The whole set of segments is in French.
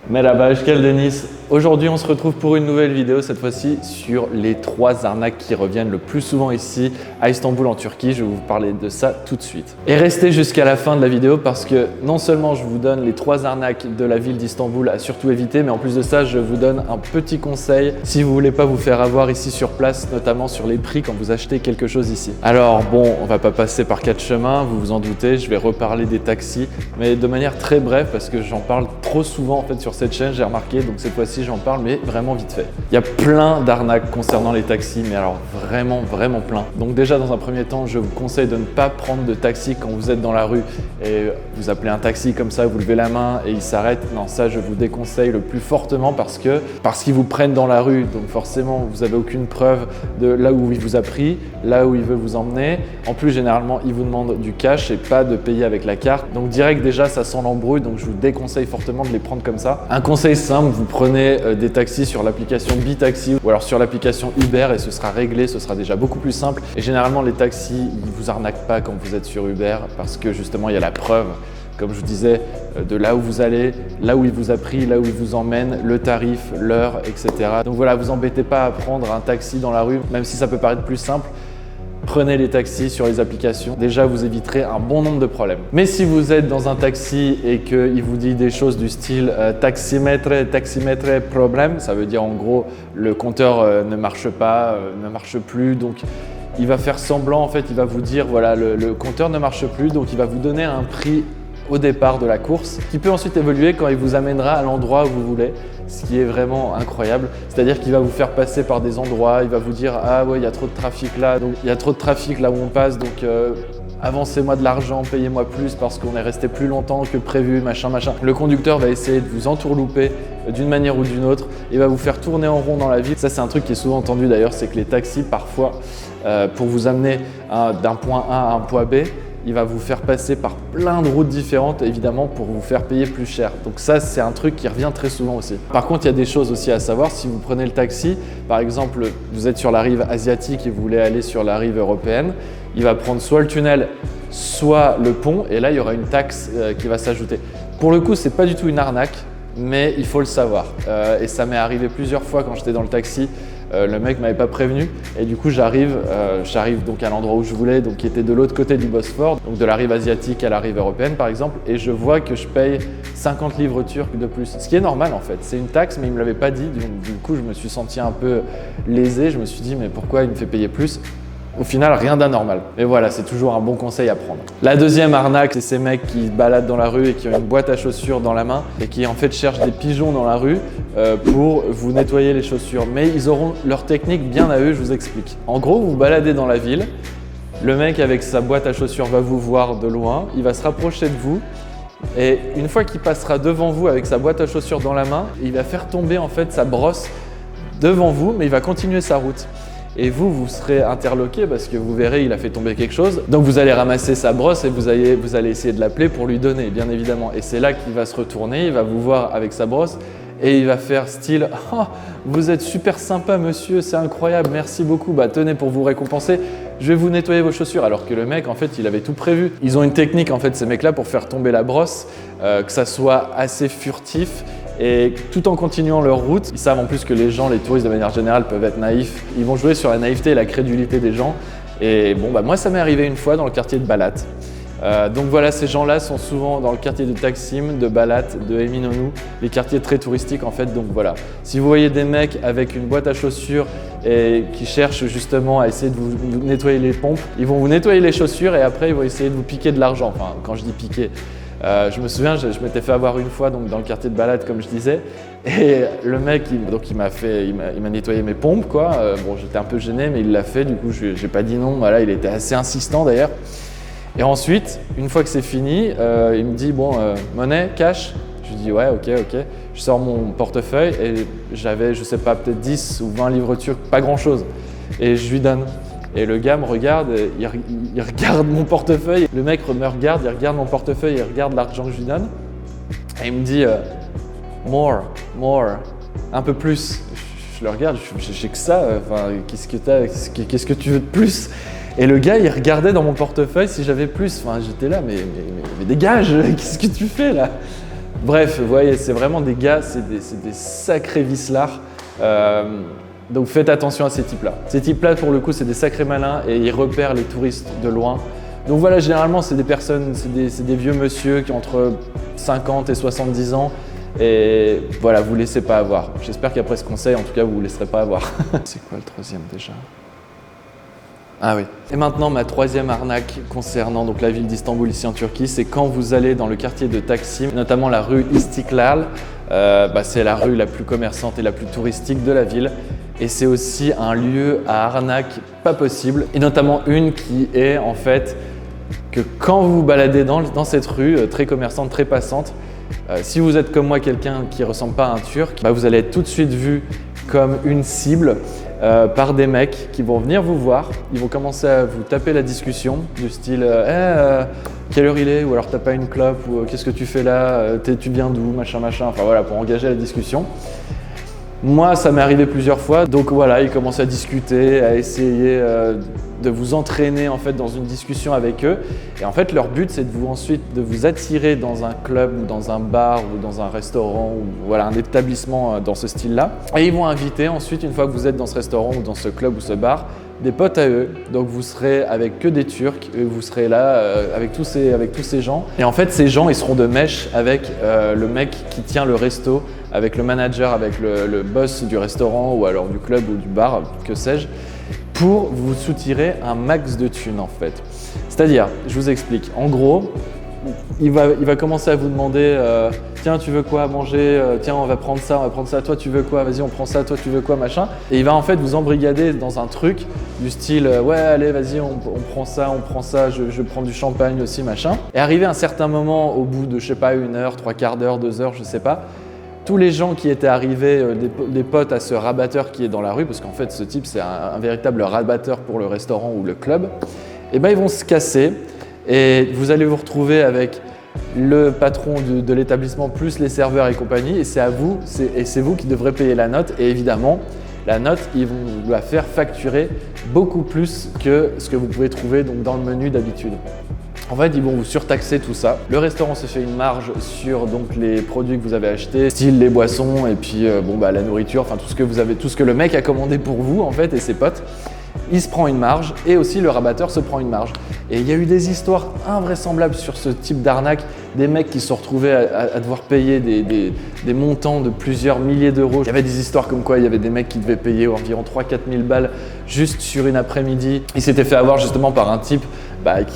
Merhaba, je suis Denis. Aujourd'hui, on se retrouve pour une nouvelle vidéo, cette fois-ci sur les 3 arnaques qui reviennent le plus souvent ici à Istanbul en Turquie. Je vais vous parler de ça tout de suite. Et restez jusqu'à la fin de la vidéo parce que non seulement je vous donne les 3 arnaques de la ville d'Istanbul à surtout éviter, mais en plus de ça, je vous donne un petit conseil si vous voulez pas vous faire avoir ici sur place, notamment sur les prix quand vous achetez quelque chose ici. Alors bon, on va pas passer par 4 chemins, vous vous en doutez, je vais reparler des taxis, mais de manière très brève parce que j'en parle trop souvent en fait sur cette chaîne, j'ai remarqué, donc cette fois-ci j'en parle, mais vraiment vite fait. Il y a plein d'arnaques concernant les taxis, mais alors vraiment plein. Donc déjà dans un premier temps, je vous conseille de ne pas prendre de taxi quand vous êtes dans la rue et vous appelez un taxi comme ça, vous levez la main et il s'arrête. Non, ça je vous déconseille le plus fortement parce qu'ils vous prennent dans la rue, donc forcément vous n'avez aucune preuve de là où il vous a pris, là où il veut vous emmener. En plus généralement il vous demande du cash et pas de payer avec la carte. Donc direct déjà ça sent l'embrouille, donc je vous déconseille fortement de les prendre comme ça. Un conseil simple, vous prenez des taxis sur l'application Bitaxi ou alors sur l'application Uber et ce sera réglé, ce sera déjà beaucoup plus simple. Et généralement les taxis, ils vous arnaquent pas quand vous êtes sur Uber parce que justement il y a la preuve, comme je vous disais, de là où vous allez, là où il vous a pris, là où il vous emmène, le tarif, l'heure, etc. Donc voilà, vous embêtez pas à prendre un taxi dans la rue, même si ça peut paraître plus simple. Prenez les taxis sur les applications, déjà vous éviterez un bon nombre de problèmes. Mais si vous êtes dans un taxi et qu'il vous dit des choses du style taximètre problème, ça veut dire en gros le compteur ne marche pas, ne marche plus, donc il va faire semblant, en fait il va vous dire voilà le compteur ne marche plus, donc il va vous donner un prix au départ de la course, qui peut ensuite évoluer quand il vous amènera à l'endroit où vous voulez, ce qui est vraiment incroyable. C'est-à-dire qu'il va vous faire passer par des endroits, il va vous dire « Ah ouais, il y a trop de trafic là, donc il y a trop de trafic là où on passe, donc avancez-moi de l'argent, payez-moi plus parce qu'on est resté plus longtemps que prévu, machin. » Le conducteur va essayer de vous entourlouper d'une manière ou d'une autre, il va vous faire tourner en rond dans la ville. Ça, c'est un truc qui est souvent entendu d'ailleurs, c'est que les taxis, parfois, pour vous amener d'un point A à un point B, il va vous faire passer par plein de routes différentes, évidemment, pour vous faire payer plus cher. Donc ça, c'est un truc qui revient très souvent aussi. Par contre, il y a des choses aussi à savoir. Si vous prenez le taxi, par exemple, vous êtes sur la rive asiatique et vous voulez aller sur la rive européenne, il va prendre soit le tunnel, soit le pont, et là, il y aura une taxe qui va s'ajouter. Pour le coup, c'est pas du tout une arnaque, mais il faut le savoir. Et ça m'est arrivé plusieurs fois quand j'étais dans le taxi. Le mec m'avait pas prévenu et du coup j'arrive donc à l'endroit où je voulais, donc qui était de l'autre côté du Bosphore, donc de la rive asiatique à la rive européenne par exemple, et je vois que je paye 50 livres turques de plus, ce qui est normal en fait, c'est une taxe mais il me l'avait pas dit, donc du coup je me suis senti un peu lésé, je me suis dit mais pourquoi il me fait payer plus? Au final, rien d'anormal. Mais voilà, c'est toujours un bon conseil à prendre. La deuxième arnaque, c'est ces mecs qui baladent dans la rue et qui ont une boîte à chaussures dans la main et qui en fait cherchent des pigeons dans la rue pour vous nettoyer les chaussures. Mais ils auront leur technique bien à eux, je vous explique. En gros, vous baladez dans la ville, le mec avec sa boîte à chaussures va vous voir de loin, il va se rapprocher de vous et une fois qu'il passera devant vous avec sa boîte à chaussures dans la main, il va faire tomber en fait sa brosse devant vous, mais il va continuer sa route. Et vous serez interloqué parce que vous verrez, il a fait tomber quelque chose. Donc vous allez ramasser sa brosse et vous allez essayer de l'appeler pour lui donner, bien évidemment. Et c'est là qu'il va se retourner, il va vous voir avec sa brosse et il va faire style « Oh, vous êtes super sympa monsieur, c'est incroyable, merci beaucoup, bah tenez pour vous récompenser, je vais vous nettoyer vos chaussures. » Alors que le mec, en fait, il avait tout prévu. Ils ont une technique, en fait, ces mecs-là, pour faire tomber la brosse, que ça soit assez furtif. Et tout en continuant leur route, ils savent en plus que les gens, les touristes de manière générale peuvent être naïfs. Ils vont jouer sur la naïveté et la crédulité des gens. Et bon, bah moi ça m'est arrivé une fois dans le quartier de Balat. Donc voilà, ces gens-là sont souvent dans le quartier de Taksim, de Balat, de Eminönü, les quartiers très touristiques en fait. Donc voilà, si vous voyez des mecs avec une boîte à chaussures et qui cherchent justement à essayer de vous nettoyer les pompes, ils vont vous nettoyer les chaussures et après ils vont essayer de vous piquer de l'argent. Enfin, quand je dis piquer, je me souviens, je m'étais fait avoir une fois donc, dans le quartier de Balat comme je disais et le mec il m'a nettoyé mes pompes quoi. Bon, j'étais un peu gêné mais il l'a fait, du coup j'ai pas dit non, voilà, il était assez insistant d'ailleurs. Et ensuite, une fois que c'est fini, il me dit bon, monnaie, cash? Je lui dis ouais, ok. Je sors mon portefeuille et j'avais, je sais pas, peut-être 10 ou 20 livres turcs, pas grand chose. Et je lui donne. Et le gars me regarde, il regarde mon portefeuille. Le mec me regarde, il regarde mon portefeuille, il regarde l'argent que je lui donne. Et il me dit more, un peu plus. Je le regarde, j'ai que ça, enfin, qu'est-ce que tu veux de plus? Et le gars, il regardait dans mon portefeuille si j'avais plus. Enfin, j'étais là, mais dégage, qu'est-ce que tu fais là? Bref, vous voyez, c'est vraiment des gars, c'est des sacrés vicelards. Donc faites attention à ces types-là. Ces types-là, pour le coup, c'est des sacrés malins et ils repèrent les touristes de loin. Donc voilà, généralement, c'est des personnes, c'est des vieux monsieur qui ont entre 50 et 70 ans. Et voilà, vous ne laissez pas avoir. J'espère qu'après ce conseil, en tout cas, vous ne vous laisserez pas avoir. C'est quoi le troisième déjà? Ah oui. Et maintenant, ma troisième arnaque concernant donc la ville d'Istanbul ici en Turquie, c'est quand vous allez dans le quartier de Taksim, notamment la rue Istiklal. C'est la rue la plus commerçante et la plus touristique de la ville. Et c'est aussi un lieu à arnaque pas possible. Et notamment une qui est en fait que quand vous vous baladez dans cette rue très commerçante, très passante, si vous êtes comme moi quelqu'un qui ne ressemble pas à un Turc, vous allez être tout de suite vu comme une cible par des mecs qui vont venir vous voir. Ils vont commencer à vous taper la discussion du style quelle heure il est, ou alors t'as pas une clope, ou qu'est-ce que tu fais là, tu viens d'où, machin, enfin voilà, pour engager la discussion. Moi, ça m'est arrivé plusieurs fois, donc voilà, ils commencent à discuter, à essayer de vous entraîner en fait dans une discussion avec eux. Et en fait, leur but, c'est de vous attirer dans un club ou dans un bar ou dans un restaurant ou voilà, un établissement dans ce style-là. Et ils vont inviter ensuite, une fois que vous êtes dans ce restaurant ou dans ce club ou ce bar, des potes à eux. Donc vous serez avec que des Turcs et vous serez là avec tous ces gens. Et en fait, ces gens, ils seront de mèche avec le mec qui tient le resto, avec le manager, avec le boss du restaurant ou alors du club ou du bar, que sais-je, pour vous soutirer un max de thunes en fait. C'est-à-dire, je vous explique, en gros, il va commencer à vous demander tiens, tu veux quoi à manger, tiens, on va prendre ça, toi tu veux quoi, vas-y on prend ça, toi tu veux quoi, machin. Et il va en fait vous embrigader dans un truc du style ouais allez vas-y on prend ça, je prends du champagne aussi, machin. Et arrivé à un certain moment, au bout de je sais pas 1 heure, 3/4 d'heure, 2 heures, je sais pas, tous les gens qui étaient arrivés, des potes à ce rabatteur qui est dans la rue, parce qu'en fait ce type c'est un véritable rabatteur pour le restaurant ou le club, et ben ils vont se casser et vous allez vous retrouver avec le patron de l'établissement plus les serveurs et compagnie, et c'est vous qui devrez payer la note. Et évidemment, la note, ils vont vous la faire facturer beaucoup plus que ce que vous pouvez trouver donc, dans le menu d'habitude. En fait, ils vont vous surtaxer tout ça. Le restaurant se fait une marge sur donc, les produits que vous avez achetés, style les boissons et puis la nourriture, enfin tout ce que le mec a commandé pour vous en fait et ses potes. Il se prend une marge et aussi le rabatteur se prend une marge. Et il y a eu des histoires invraisemblables sur ce type d'arnaque, des mecs qui se sont retrouvés à devoir payer des montants de plusieurs milliers d'euros. Il y avait des histoires comme quoi il y avait des mecs qui devaient payer environ 3-4 000 balles juste sur une après-midi. Ils s'étaient fait avoir justement par un type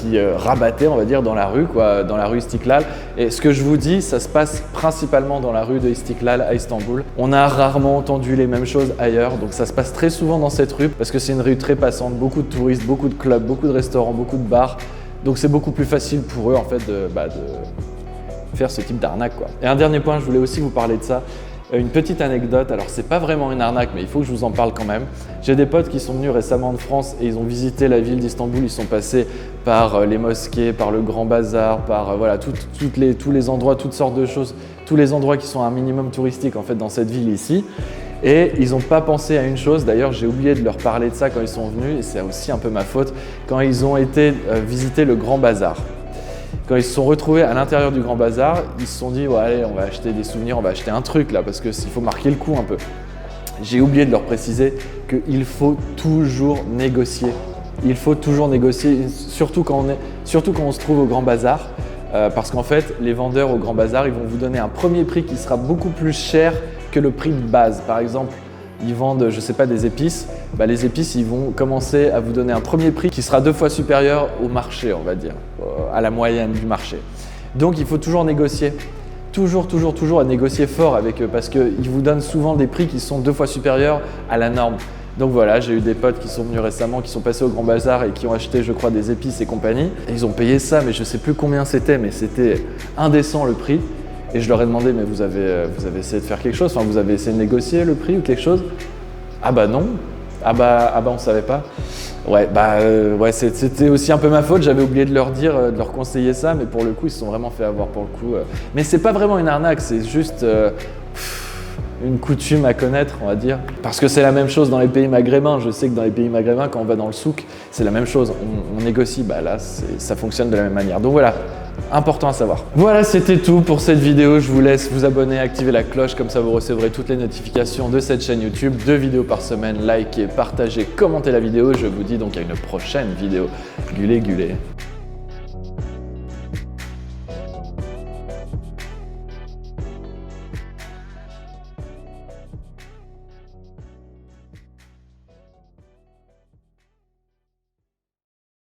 qui rabattait, on va dire, dans la rue, dans la rue Istiklal. Et ce que je vous dis, ça se passe principalement dans la rue de Istiklal à Istanbul. On a rarement entendu les mêmes choses ailleurs, donc ça se passe très souvent dans cette rue parce que c'est une rue très passante, beaucoup de touristes, beaucoup de clubs, beaucoup de restaurants, beaucoup de bars. Donc c'est beaucoup plus facile pour eux en fait de faire ce type d'arnaque, quoi. Et un dernier point, je voulais aussi vous parler de ça. Une petite anecdote, alors c'est pas vraiment une arnaque, mais il faut que je vous en parle quand même. J'ai des potes qui sont venus récemment de France et ils ont visité la ville d'Istanbul. Ils sont passés par les mosquées, par le Grand Bazar, par tous les endroits, toutes sortes de choses, tous les endroits qui sont un minimum touristiques en fait dans cette ville ici. Et ils n'ont pas pensé à une chose, d'ailleurs j'ai oublié de leur parler de ça quand ils sont venus, et c'est aussi un peu ma faute, quand ils ont été visiter le Grand Bazar. Quand ils se sont retrouvés à l'intérieur du Grand Bazar, ils se sont dit ouais, allez, on va acheter des souvenirs, on va acheter un truc là parce qu'il faut marquer le coup un peu. J'ai oublié de leur préciser qu'il faut toujours négocier. Il faut toujours négocier, surtout quand on se trouve au Grand Bazar, parce qu'en fait, les vendeurs au Grand Bazar, ils vont vous donner un premier prix qui sera beaucoup plus cher que le prix de base. Par exemple, ils vendent, je sais pas, des épices. Les épices, ils vont commencer à vous donner un premier prix qui sera 2 fois supérieur au marché, on va dire, à la moyenne du marché. Donc, il faut toujours négocier. Toujours à négocier fort avec eux parce qu'ils vous donnent souvent des prix qui sont 2 fois supérieurs à la norme. Donc voilà, j'ai eu des potes qui sont venus récemment, qui sont passés au Grand Bazar et qui ont acheté, je crois, des épices et compagnie. Et ils ont payé ça, mais je sais plus combien c'était, mais c'était indécent le prix. Et je leur ai demandé, mais vous avez essayé de faire quelque chose, enfin vous avez essayé de négocier le prix ou quelque chose? Ah bah non, on savait pas. Ouais, c'était aussi un peu ma faute, j'avais oublié de leur dire, de leur conseiller ça, mais pour le coup ils se sont vraiment fait avoir pour le coup. Mais c'est pas vraiment une arnaque, c'est juste une coutume à connaître, on va dire. Parce que c'est la même chose dans les pays maghrébins, je sais que dans les pays maghrébins, quand on va dans le souk, c'est la même chose, on négocie, là ça fonctionne de la même manière. Donc voilà, important à savoir. Voilà, c'était tout pour cette vidéo. Je vous laisse vous abonner, activer la cloche, comme ça vous recevrez toutes les notifications de cette chaîne YouTube. 2 vidéos par semaine, likez, partagez, commentez la vidéo. Je vous dis donc à une prochaine vidéo. Gulé, gulé.